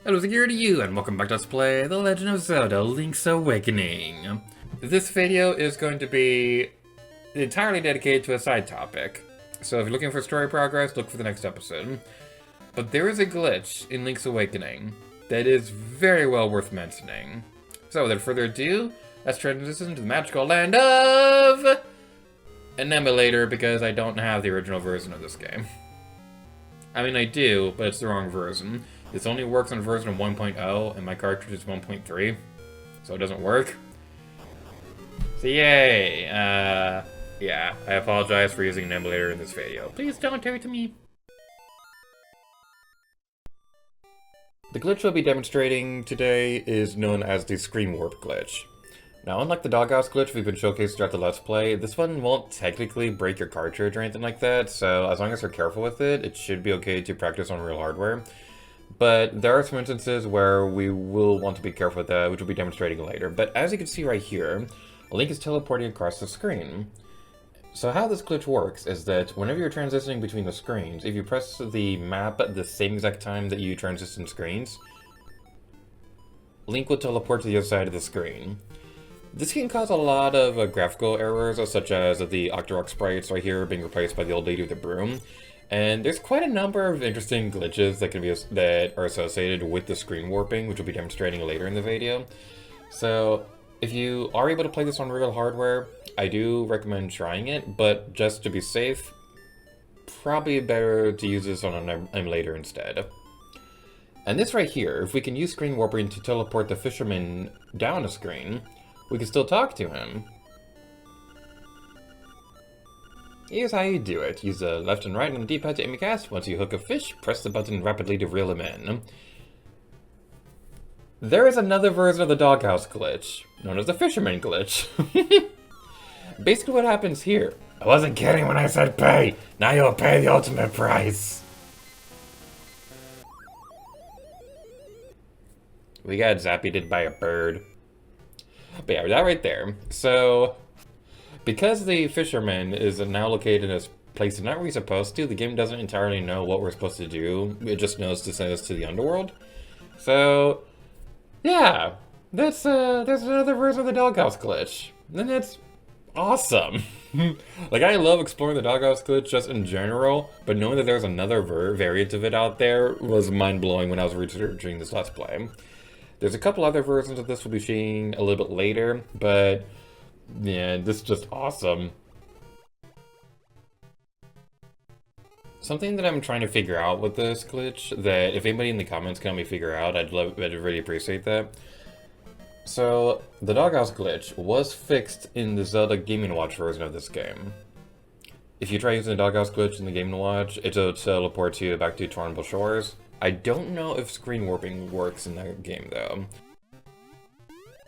Hello, security you, and welcome back to Let's Play The Legend of Zelda Link's Awakening. This video is going to be entirely dedicated to a side topic. So if you're looking for story progress, look for the next episode. But there is a glitch in Link's Awakening that is very well worth mentioning. So without further ado, let's transition to the magical land of an emulator, because I don't have the original version of this game. I mean, I do, but it's the wrong version. This only works on version 1.0, and my cartridge is 1.3, so it doesn't work. So yay! Yeah, I apologize for using an emulator in this video. Please don't hurt me. The glitch we'll be demonstrating today is known as the screen warp glitch. Now, unlike the doghouse glitch we've been showcased throughout the Let's Play, this one won't technically break your cartridge or anything like that, so as long as you're careful with it, it should be okay to practice on real hardware. But there are some instances where we will want to be careful with that, which we'll be demonstrating later. But as you can see right here, Link is teleporting across the screen. So how this glitch works is that whenever you're transitioning between the screens, if you press the map at the same exact time that you transition screens, Link will teleport to the other side of the screen. This can cause a lot of graphical errors, such as the Octorok sprites right here being replaced by the old lady with the broom. And there's quite a number of interesting glitches that are associated with the screen warping, which we'll be demonstrating later in the video. So if you are able to play this on real hardware, I do recommend trying it, but just to be safe, probably better to use this on an emulator instead. And this right here, if we can use screen warping to teleport the fisherman down a screen, we can still talk to him. Here's how you do it. Use the left and right on the D-pad to aim a cast. Once you hook a fish, press the button rapidly to reel him in. There is another version of the doghouse glitch, known as the fisherman glitch. Basically what happens here. I wasn't kidding when I said pay! Now you'll pay the ultimate price! We got zapped by a bird. But yeah, that right there. So because the fisherman is now located in a place not where he's supposed to, the game doesn't entirely know what we're supposed to do. It just knows to send us to the underworld. So, yeah, there's another version of the doghouse glitch. And it's awesome. Like, I love exploring the doghouse glitch just in general, but knowing that there's another variant of it out there was mind-blowing when I was researching this Let's Play. There's a couple other versions of this we'll be seeing a little bit later, but yeah, this is just awesome. Something that I'm trying to figure out with this glitch, that if anybody in the comments can help me figure out, I'd really appreciate that. So, the doghouse glitch was fixed in the Zelda Game & Watch version of this game. If you try using the doghouse glitch in the Game & Watch, it'll teleport you back to Tornable Shores. I don't know if screen warping works in that game, though.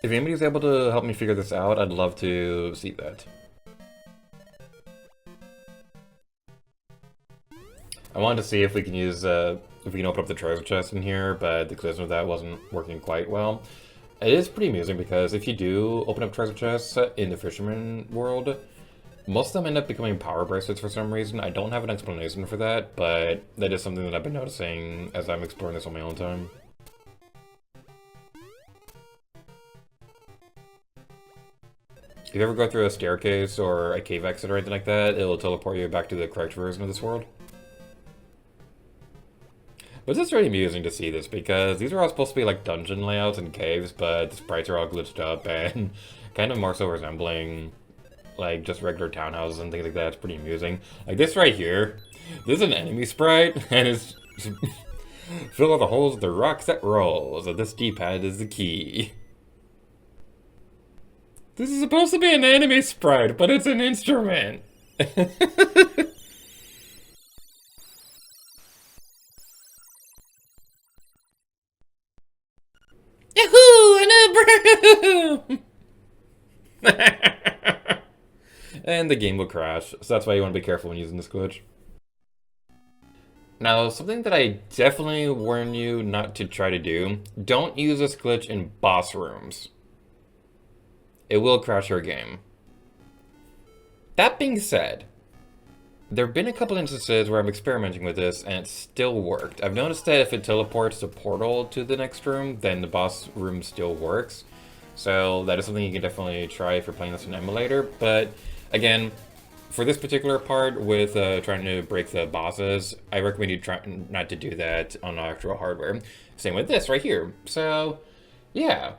If anybody's able to help me figure this out, I'd love to see that. I wanted to see if we can use, if we can open up the treasure chest in here, but the collision of that wasn't working quite well. It is pretty amusing because if you do open up treasure chests in the fisherman world, most of them end up becoming power bracelets for some reason. I don't have an explanation for that, but that is something that I've been noticing as I'm exploring this on my own time. If you ever go through a staircase or a cave exit or anything like that, it'll teleport you back to the correct version of this world. But it's just really amusing to see this, because these are all supposed to be like dungeon layouts and caves, but the sprites are all glitched up and kind of more so resembling like just regular townhouses and things like that. It's pretty amusing. Like this right here, this is an enemy sprite, and it's fill all the holes with the rocks that roll. So this D-pad is the key. This is supposed to be an enemy sprite, but it's an instrument. Yahoo! And a broom! And the game will crash, so that's why you want to be careful when using this glitch. Now, something that I definitely warn you not to try to do, don't use this glitch in boss rooms. It will crash your game. That being said, There have been a couple instances where I'm experimenting with this and it still worked. I've noticed that if it teleports the portal to the next room, then the boss room still works. So that is something you can definitely try if you're playing this in emulator. But again, for this particular part with trying to break the bosses, I recommend you try not to do that on actual hardware. Same with this right here. So yeah.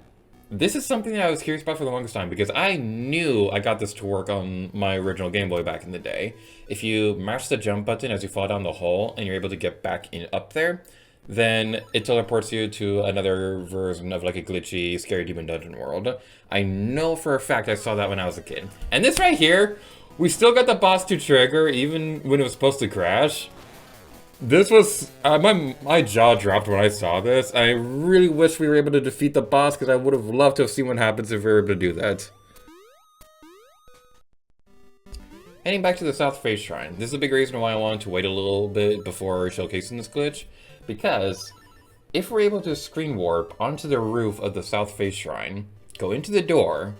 This is something that I was curious about for the longest time because I knew I got this to work on my original Game Boy back in the day. If you mash the jump button as you fall down the hole and you're able to get back in up there, then it teleports you to another version of like a glitchy, scary demon dungeon world. I know for a fact I saw that when I was a kid. And this right here, we still got the boss to trigger even when it was supposed to crash. This was, my jaw dropped when I saw this. I really wish we were able to defeat the boss because I would have loved to have seen what happens if we were able to do that. Heading back to the South Face Shrine. This is a big reason why I wanted to wait a little bit before showcasing this glitch. Because if we're able to screen warp onto the roof of the South Face Shrine, go into the door,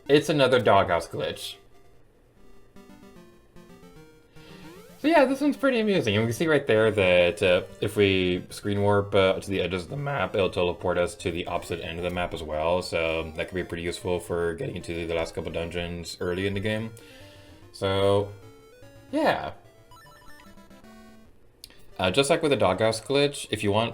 it's another doghouse glitch. So yeah, this one's pretty amusing. And we can see right there that if we screen warp to the edges of the map, it'll teleport us to the opposite end of the map as well. So that could be pretty useful for getting into the last couple dungeons early in the game. So yeah. Just like with the doghouse glitch, if you want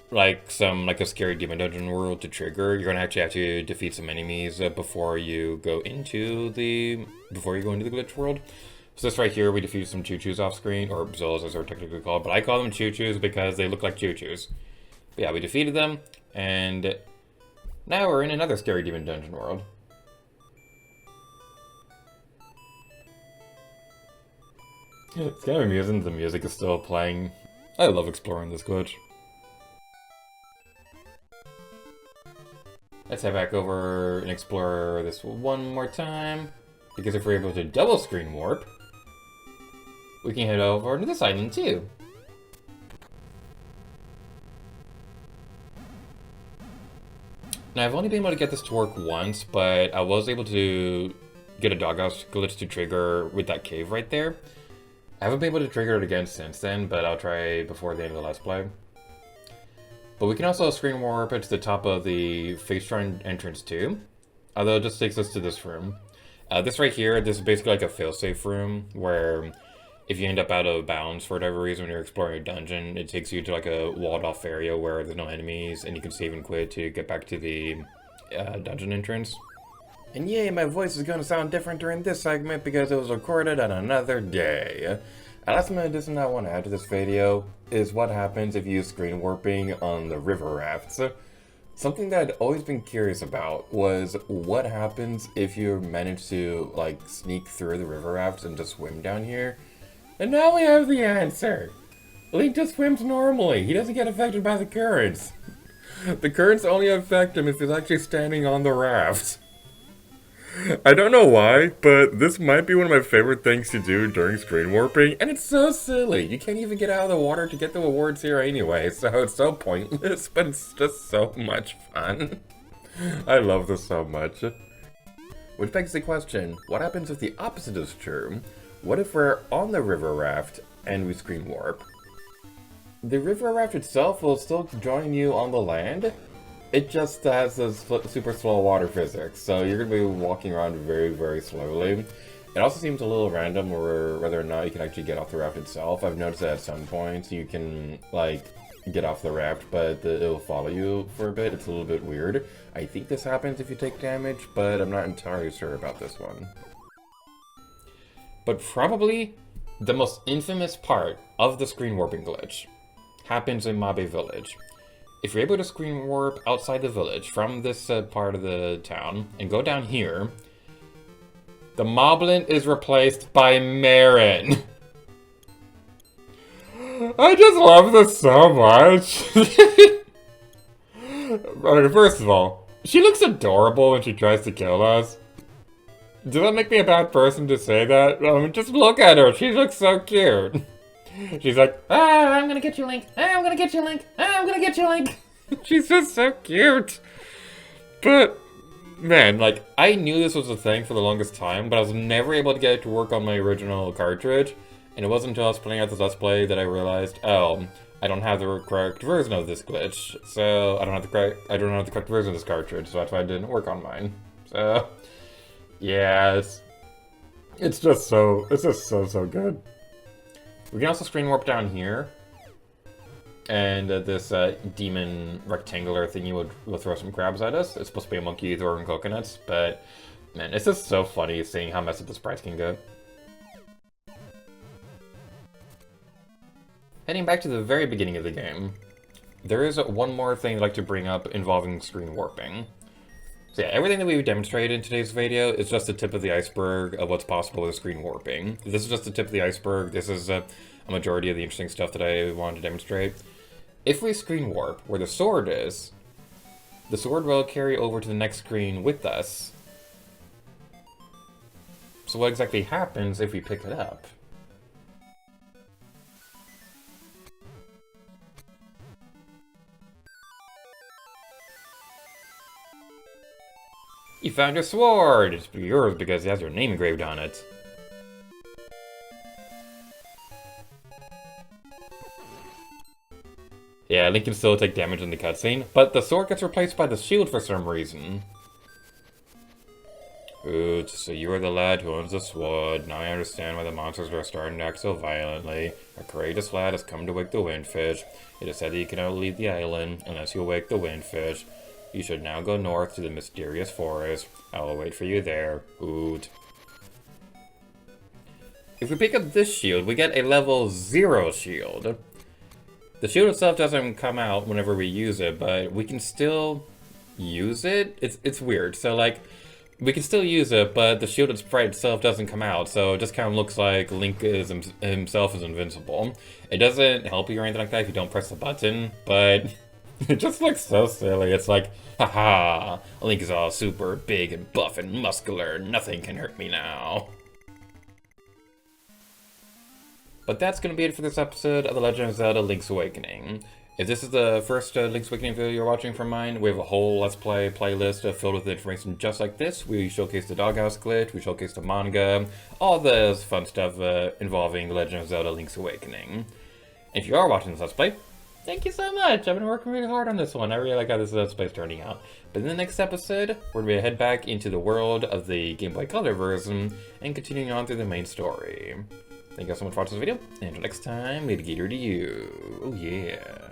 like a scary demon dungeon world to trigger, you're gonna actually have to defeat some enemies before you go into the glitch world. So this right here, we defeated some choo-choos off screen, or Zillas as they're technically called, but I call them choo-choos because they look like choo-choos. But yeah, we defeated them, and now we're in another scary demon dungeon world. It's kind of amusing the music is still playing. I love exploring this glitch. Let's head back over and explore this one more time, because if we're able to double screen warp, we can head over to this island too. Now I've only been able to get this to work once, but I was able to get a doghouse glitch to trigger with that cave right there. I haven't been able to trigger it again since then, but I'll try before the end of the Let's Play. But we can also screen warp it to the top of the Face Shrine entrance too, although it just takes us to this room. This right here, this is basically like a failsafe room where if you end up out of bounds for whatever reason when you're exploring a dungeon, it takes you to like a walled off area where there's no enemies and you can save and quit to get back to the dungeon entrance. And yay, my voice is going to sound different during this segment because it was recorded on another day. A last minute addition I want to add to this video is what happens if you use screen warping on the river rafts. Something that I'd always been curious about was what happens if you manage to like sneak through the river rafts and just swim down here. And now we have the answer. Link just swims normally. He doesn't get affected by the currents. The currents only affect him if he's actually standing on the raft. I don't know why, but this might be one of my favorite things to do during screen warping, and it's so silly. You can't even get out of the water to get the awards here anyway, so it's so pointless, but it's just so much fun. I love this so much. Which begs the question, what happens if the opposite is true? What if we're on the river raft and we screen warp? The river raft itself will still join you on the land. It just has this super slow water physics, so you're going to be walking around very, very slowly. It also seems a little random whether or not you can actually get off the raft itself. I've noticed that at some points you can, like, get off the raft, but it'll follow you for a bit. It's a little bit weird. I think this happens if you take damage, but I'm not entirely sure about this one. But probably the most infamous part of the screen warping glitch happens in Mabe Village. If you're able to screen warp outside the village from this part of the town and go down here, the moblin is replaced by Marin. I just love this so much. Okay, first of all, she looks adorable when she tries to kill us. Does that make me a bad person to say that? Just look at her. She looks so cute. She's like, ah, I'm gonna get you, Link. Ah, I'm gonna get you, Link. Ah, I'm gonna get you, Link. She's just so cute. But, man, like, I knew this was a thing for the longest time, but I was never able to get it to work on my original cartridge. And it wasn't until I was playing out this Let's Play that I realized, oh, I don't have the correct version of this glitch, so I don't have the correct version of this cartridge, so that's why it didn't work on mine. So, yeah, it's just so good. We can also screen warp down here, and this demon rectangular thingy will throw some crabs at us. It's supposed to be a monkey throwing coconuts, but man, it's just so funny seeing how messed up the sprites can get. Heading back to the very beginning of the game, there is one more thing I'd like to bring up involving screen warping. So yeah, everything that we've demonstrated in today's video is just the tip of the iceberg of what's possible with screen warping. This is just the tip of the iceberg. This is a majority of the interesting stuff that I wanted to demonstrate. If we screen warp where the sword is, the sword will carry over to the next screen with us. So what exactly happens if we pick it up? You found your sword! It's yours because it has your name engraved on it. Yeah, Link can still take damage in the cutscene, but the sword gets replaced by the shield for some reason. Good, so you are the lad who owns the sword. Now I understand why the monsters are starting to act so violently. A courageous lad has come to wake the windfish. It is said that you cannot leave the island unless you wake the windfish. You should now go north to the mysterious forest. I will wait for you there. Hoot. If we pick up this shield, we get a level 0 shield. The shield itself doesn't come out whenever we use it, but we can still use it. It's weird. So, like, we can still use it, but the shielded sprite itself doesn't come out, so it just kind of looks like Link himself is invincible. It doesn't help you or anything like that if you don't press the button, but it just looks so silly. It's like, haha, Link is all super big and buff and muscular. Nothing can hurt me now. But that's going to be it for this episode of The Legend of Zelda Link's Awakening. If this is the first Link's Awakening video you're watching from mine, we have a whole Let's Play playlist filled with information just like this. We showcase the Doghouse glitch, we showcase the manga, all this fun stuff involving The Legend of Zelda Link's Awakening. If you are watching this Let's Play, thank you so much! I've been working really hard on this one. I really like how this Let's Play is turning out. But in the next episode, we're going to head back into the world of the Game Boy Color version and continuing on through the main story. Thank you guys so much for watching this video, and until next time, may the gator to you. Oh yeah.